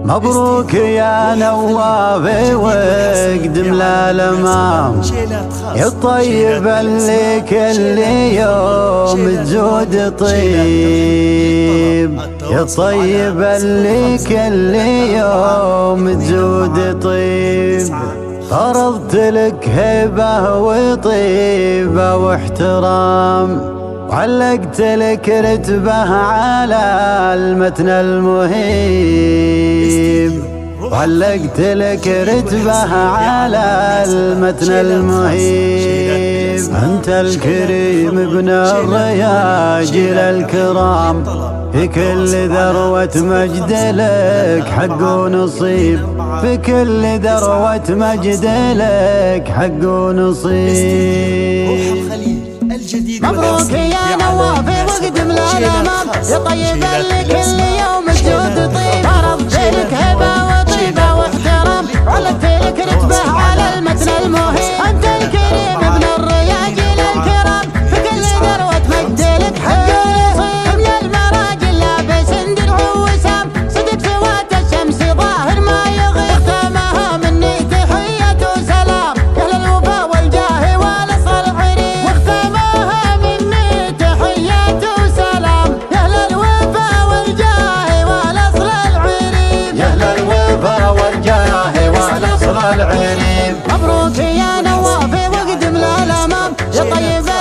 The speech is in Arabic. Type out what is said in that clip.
مبروك يا نواف واقدم للأمام يا الطيب اللي كل يوم تزود طيب، يا الطيب اللي كل يوم تزود طيب. فرضت لك هبة وطيبة واحترام، وعلقت لك رتبة على المتن المهيب، وعلقت لك رتبة على المتن المهيب. أنت الكريم ابن الرياجل الكرام، في كل ذروة مجد لك حق ونصيب، في كل ذروة مجد لك حق ونصيب. مبروك يا نواف واقدم للأمام يا طيب اللي كل يوم تزود طيب. فرضت لك هبة وطيبة واحترام، وعلقت لك رتبة على المتن المهيب. أنت الكريم ابن الرياجل الكرام، في كل ذروة مجد لك حق ونصيب. يا المراجل لابس درع وسام، صدق سوات الشمس ظاهر ما يغيب. ختامها مني تحية وسلام يا أهل الوفا والجاه والأصل العريق. وختامها مني تحية وسلام يا أهل الوفا والجاه والأصل العريق، يا أهل الوفا والجاه والأصل العريق. مبروك يا نواف واقدم للأمام يا طيب